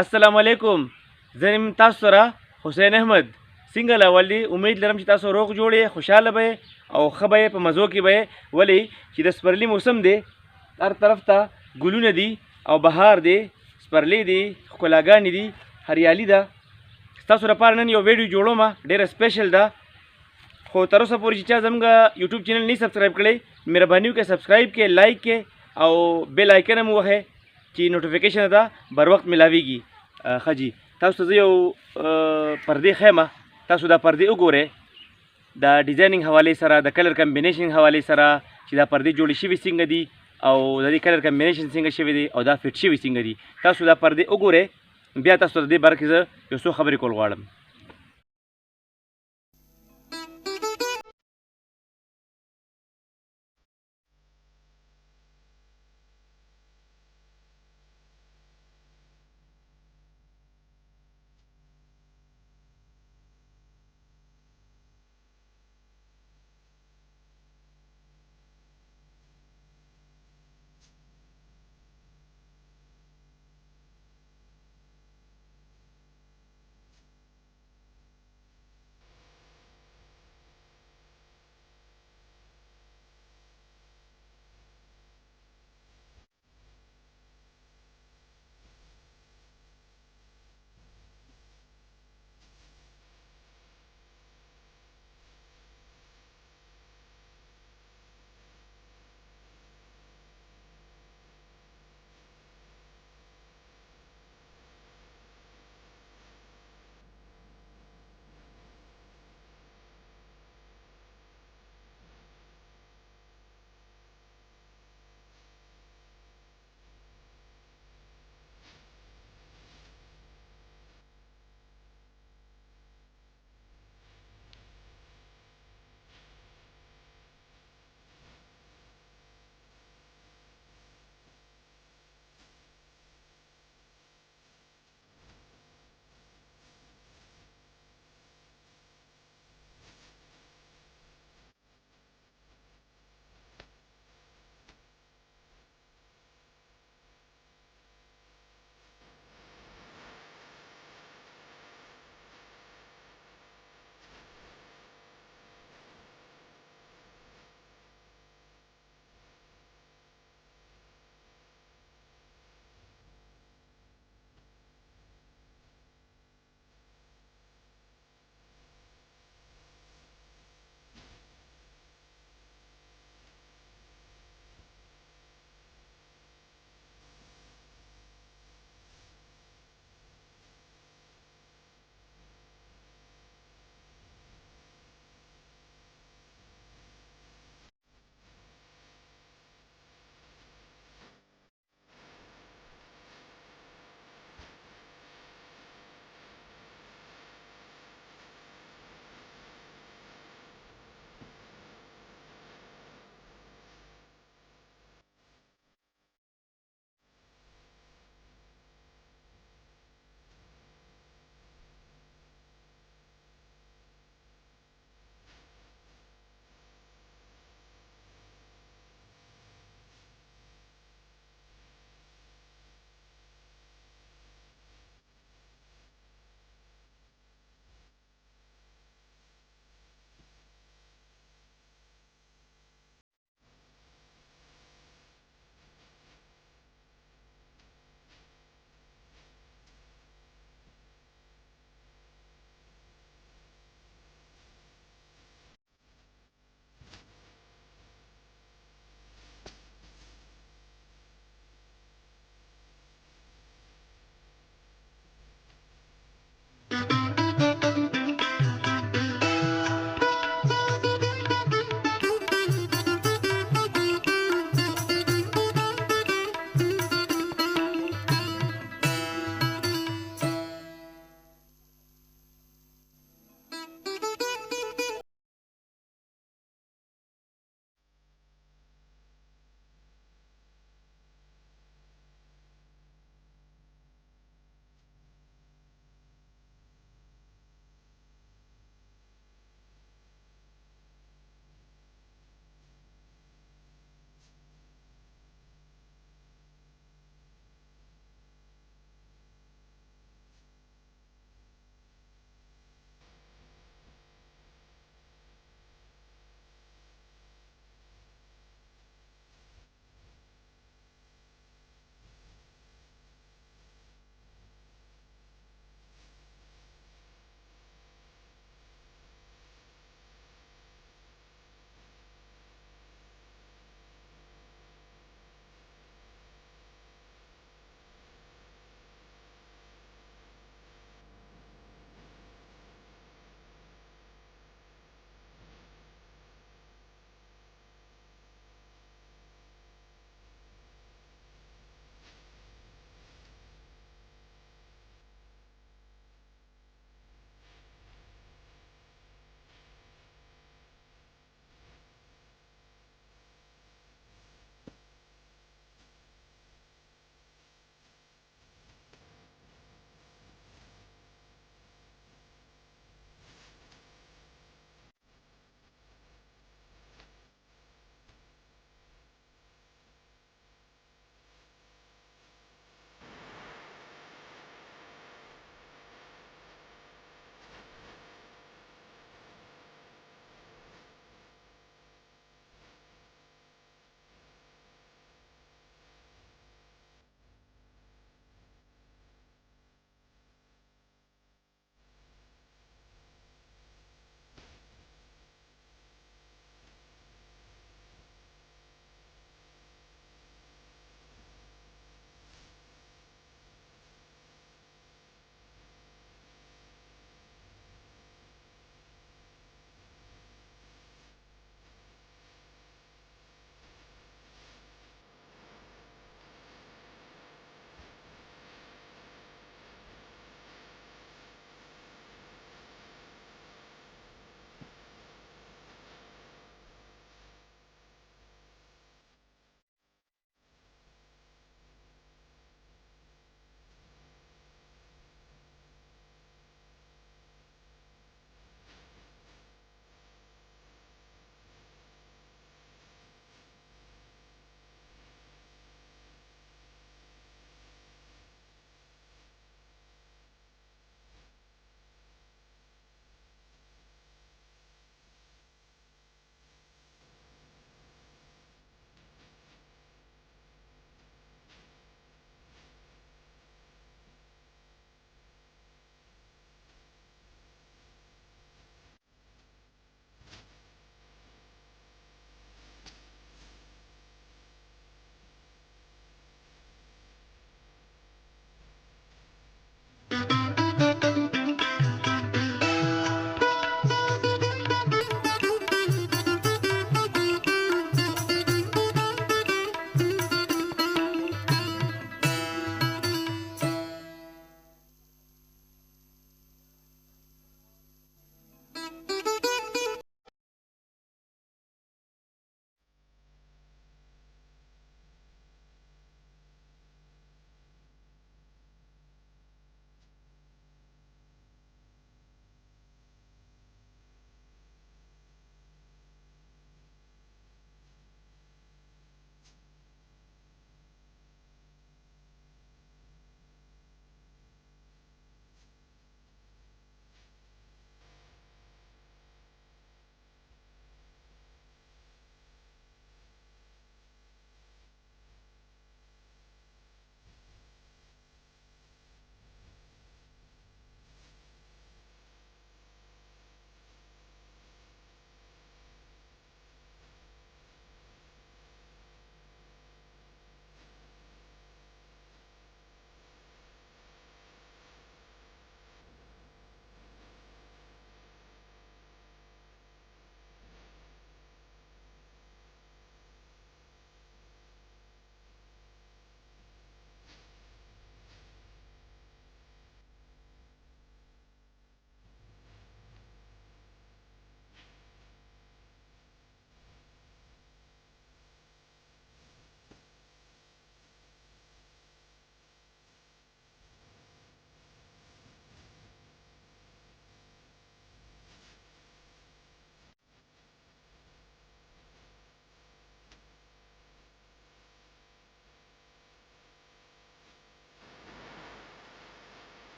السلام علیکم. زه یم تاسو سره حسین احمد. څنګه لاول دي؟ امید لرم چې تاسو روغ جوړې، خوشحاله به او ښه به په مزو کې به. ولې چې د سپرلي موسم دی، هر طرف ته ګلونه دي او بهار دی، سپرلي دي، ښکلاګانې دي، هریالي ده. ستاسو لپاره نن یو ویډیو جوړوم، ډېره سپیشل ده. خو تر اوسه پورې چې چا زموږ یوټیوب چینل نه سبسکرایب کړی، مهرباني وکړئ سبسکرایب کړئ، لایک کړئ او بیل آیکن هم ووهئ چې نوټیفیکیشن ده بر وخت ملاویږي. ښه جي، تاسو ته زه یو پردې ښیم. تاسو دا پردې وګورئ د ډیزاینینګ حوالې سره، د کلر کمبینیشن حوالې سره چې دا پردې جوړې شوي څنګه دي او د دې کلر کمبینیشن څنګه شوی دی او دا فټ شوي څنګه دي. تاسو دا پردې وګورئ، بیا تاسو ته د دې باره کې زه یو څو خبرې کول غواړم.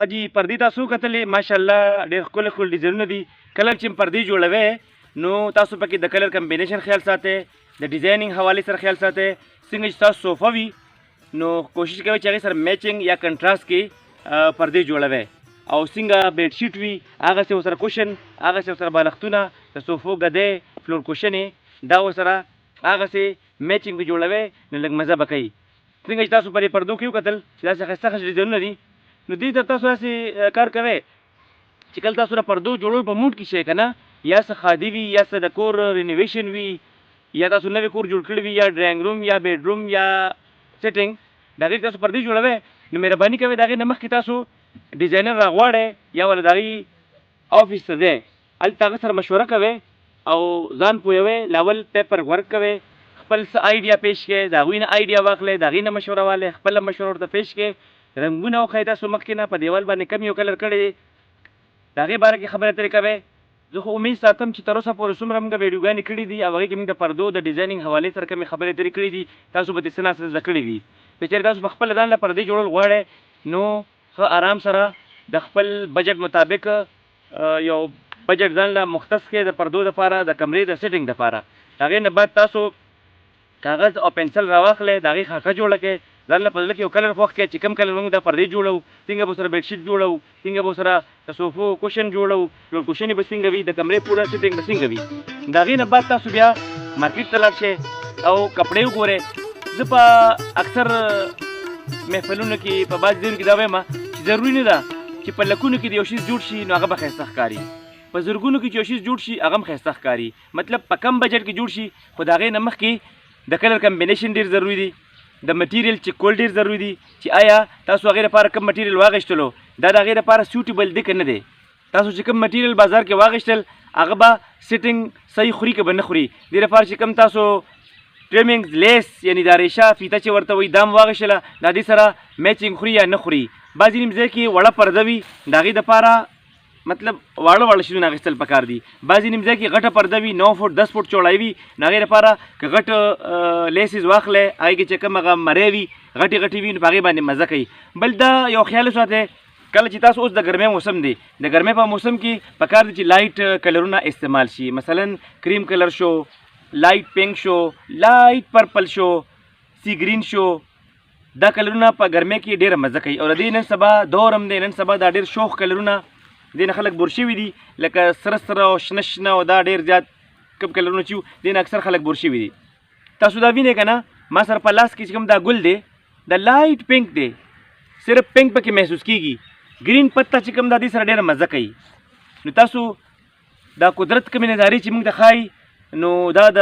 حاجي پردې تاسو کتلې ماشاءالله ډېر ښکلي ښکلي ډیزاینونه دي. کله چې پردې جوړوئ نو تاسو پکې د کلر کمبینیشن خیال ساتئ، د ډیزاینینګ حوالې سره خیال ساتئ. څنګه چې تاسو صوفه وي نو کوشش کوئ چې هغې سره میچنګ یا کنټراسټ کې پردې جوړوئ. او څنګه بیډ شیټ وي هغسې ورسره کوشن، هغسې ورسره بالښتونه، د صوفو ګدۍ، فلور کوشنې دا ورسره هغسې میچنګ به جوړوئ نو لږ مزه به کوي. څنګه چې تاسو پرې پردو کې وکتل چې داسې ښایسته ښایسته ډیزاینونه دي نو دې ته تاسو داسې کار کوئ چې کله تاسو د پردو جوړول په موډ کې شئ که نه، یا څه خادي وي یا څه د کور رینویشن وي یا تاسو نوی کور جوړ کړی وي یا ډرایینګ روم یا بیډ روم یا سیټینګ د هغې تاسو پردې جوړوئ نو مهرباني کوئ د هغې نه مخکې تاسو ډیزاینر راغواړئ یا ول د هغې آفس ته ځئ، هلته هغه سره مشوره کوئ او ځان پوهوئ، لاول پیپر ورک کوئ، خپل څه آیډیا پیش کړئ، د هغوی نه آیډیا واخلئ، د هغې نه مشوره واخلئ، خپله مشوره ورته پیش کړئ، رنګونه وښایئ تاسو مخکې نه په دیوال باندې کم یو کلر کړی دی د هغې باره کې خبرې اترې کوئ. زه خو امید ساتم چې تر اوسه پورې څومره موږ ویډیوګانې کړي دي او هغې کې موږ د پردو د ډیزاینینګ حوالې سره کمې خبرې اترې کړي دي تاسو به ترې څه ناڅه زده کړي دي. که چېرې تاسو په خپله ځان له پردې جوړول غواړئ نو ښه آرام سره د خپل بجټ مطابق یو بجټ ځان له مختص کړئ د پردو دپاره، د کمرې د سیټینګ دپاره. هغې نه بعد تاسو کاغذ او پنسل راواخلئ، د هغې خاکه جوړه کړئ، ځان له په زړه کې یو کلر خوښ کړئ چې کوم کلر موږ دا پردې جوړو، څنګه به ورسره بیډ شیټ جوړو، څنګه به ورسره د صوفو کوشن جوړو، فلور کوشنې به څنګه وي، د کمرې پوره سیټینګ به څنګه وي. د هغې نه بعد تاسو بیا مارکیټ ته لاړ شئ او کپړې وګورئ. زه په اکثر محفلونو کې په بعضې ځایونو کې دا وایم چې ضروري نه ده چې په لکونو کې د یو شیز جوړ شي نو هغه به ښایسته ښکاري، په زرګونو کې چې یو شیز جوړ شي هغه هم ښایسته ښکاري. مطلب په کم بجټ کې جوړ شي خو د هغې نه مخکې د کلر کمبینیشن ډېر ضروري دی، د مټیریل چې کول ډېر ضروري دي چې آیا تاسو هغې لپاره کوم مټیریل واخیستلو دا د هغې لپاره سیوټیبل دی که نه دی. تاسو چې کوم مټیریل بازار کې واخیستل هغه به سیټینګ صحیح خوري که به نه خوري. دې لپاره چې کوم تاسو ټریمینګ لیس یعنی دا ریشه فیته چې ورته وایي دا م واخیستله دا دې سره میچنګ خوري یا نه خوري. بعضې نیم ځای کې وړه پرده وي د هغې دپاره مطلب واړه واړه شیزونه اخیستل پکار دي. بعضې نیم ځای کې غټه پرده وي 9 فوټ 10 فوټ چوړی وي نو هغې لپاره که غټ لیسز واخلئ هغې کې چې کوم هغه مرۍ وي غټې غټې وي نو په هغې باندې مزه کوي. بل دا یو خیال وساتئ کله چې تاسو اوس د ګرمۍ موسم دی، د ګرمۍ په موسم کې پکار دی چې لایټ کلرونه استعمال شي. مثلا کریم کلر شو، لایټ پینک شو، لایټ پرپل شو، سی گرین شو، دا کلرونه په ګرمۍ کې ډېره مزه کوي. او د دې نن سبا دور هم دی، نن سبا دا ډېر شوخ کلرونه دې نه خلک بور شوي دي لکه سره سره او شنه شنه او دا ډېر زیات کوم کلرونه چې وو دې نه اکثر خلک بور شوي دي. تاسو دا وینئ که نه ما سره په لاس کې چې کوم دا ګل دی دا لایټ پینک دی، صرف پینک پکې محسوس کېږي. ګرین پته چې کوم دا دې سره ډېره مزه کوي. نو تاسو دا قدرت کومې نظارې چې موږ ته ښایي نو دا د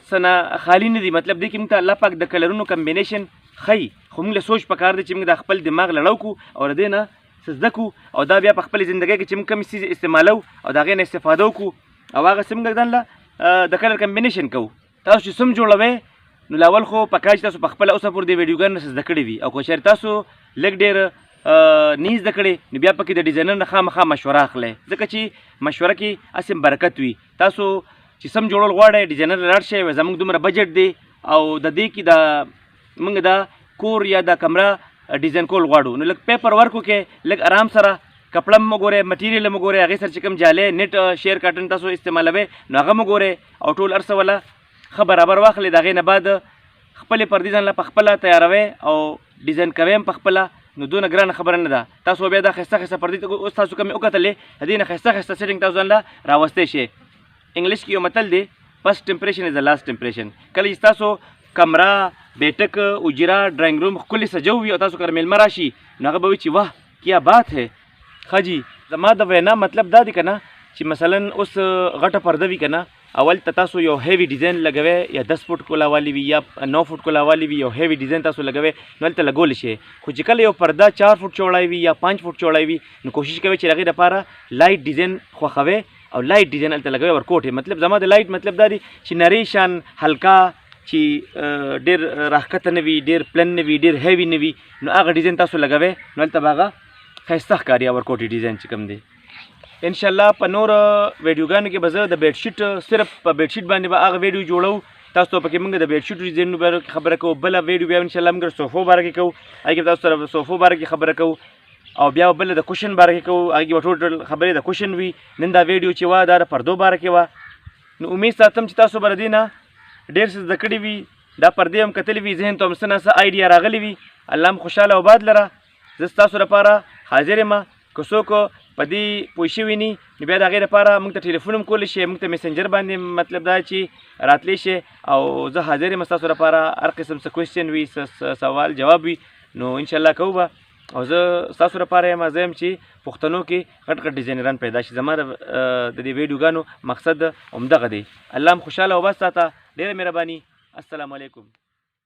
څه نه خالي نه دي. مطلب دی کې موږ ته الله پاک د کلرونو کمبینیشن ښایي خو موږ له سوچ پکار دی چې موږ د خپل دماغ لړو کړو او د دې نه څه زده کړو او دا بیا په خپلې زندګۍ کې چې موږ کوم څیز استعمالو او د هغې نه استفاده وکړو او هغسې موږ ځان له د کلر کمبینیشن کوو. تاسو چې سم جوړوئ نو لاول خو پکار چې تاسو په خپله اوسه پورې د ویډیوګانو نه څه زده کړي وي او که چېرې تاسو لږ ډېر نه زده کړې نو بیا پکې د ډیزاینر نه خامخا مشوره اخلئ ځکه چې مشوره کې هسې برکت وي. تاسو چې سم جوړول غواړئ ډیزاینر ته لاړ شئ زموږ دومره بجټ دی او د دې کې د موږ د کور یا د کمره ډیزاین کول غواړو نو لږ پیپر ورک وکړئ، لږ آرام سره کپړه هم وګورئ، مټیریل هم وګورئ، هغې سره چې کوم جالۍ نیټ شیر کاټن تاسو استعمالوئ نو هغه هم وګورئ او ټول هر څه وله ښه برابر واخلئ. د هغې نه بعد خپلې پردې ځان له په خپله تیاروئ او ډیزاین کوئ هم په خپله نو دونه ګرانه خبره نه ده. تاسو بیا دا ښایسته ښایسته پردې اوس تاسو کومې وکتلې د دې نه ښایسته ښایسته سیټینګ تاسو ځان له راوستی شئ. انګلیش کې یو متل دی فرسټ امپریشن از د لاست امپریشن. کله چې تاسو کمره، بیټک، اجره، ډرایینګ روم ښکلې سجوي او تاسو کره میلمه راشي نو هغه به وایي چې واه کیا بات ہے. ښه جي زما د وینا مطلب دا دی که نه چې مثلا اوس غټه پرده وي که نه اول ته تاسو یو هیوي ډیزاین لګوئ یا 10 فوټ کولا والی وي یا 9 فوټ کولا والی وي یو هیوي ډیزاین تاسو لګوئ نو هلته لګولی شئ. خو چې کله یو پرده 4 فوټ چوړی وي یا 5 فوټ چوړی وي نو کوشش کوئ چې د هغې دپاره لایټ ډیزاین خوښوئ او لایټ ډیزاین هلته لګوئ ورکوټ. مطلب زما د لایټ مطلب دا دی چې نری شان هلکا چې ډېر راښکته نه وي، ډېر پلن نه وي، ډېر هیوي نه وي نو هغه ډیزاین تاسو لګوئ نو هلته به هغه ښایسته ښکاري ورکوټي ډیزاین چې کوم دی. انشاءالله په نور ویډیوګانو کې به زه د بیډ شیټ صرف په بیډ شیټ باندې به هغه ویډیو جوړو تاسو ته پکې موږ د بیډ شیټ ډیزاینونو باره کې خبره کوو. بله ویډیو بیا انشاءالله موږ صوفو باره کې کوو، هغې کې تاسو سره صوفو باره کې خبره کوو. او بیا بل د کوشن باره کې کوو، هغې به ټوټل خبرې د کوشن وي. نن دا ویډیو چې وه دا د پردو باره کې وه. نو امید ساتم چې تاسو به د دې نه ډېر څه زده کړي وي، دا پردې هم کتلې وي، ذهن ته هم څه نه څه آیډیا راغلی وي. الله هم خوشحاله او باد لره. زه ستاسو لپاره حاضر یم. که څوک په دې پوه شوي نه نو بیا د هغې لپاره موږ ته ټلیفون هم کولی شي، موږ ته میسنجر باندې مطلب دا چې راتلی شي، او زه حاضر یم ستاسو لپاره هر قسم څه کوېسچن وي، څه سوال جواب وي، نو انشاءالله کوو به. او زه ستاسو لپاره یم، زه یم چې پښتنو کې غټ غټ ډیزاینران پیدا شي. زما د دې ویډیوګانو مقصد همدغه دی. الله هم خوشحاله او بس ساته. ډېره مهرباني. السلام علیکم.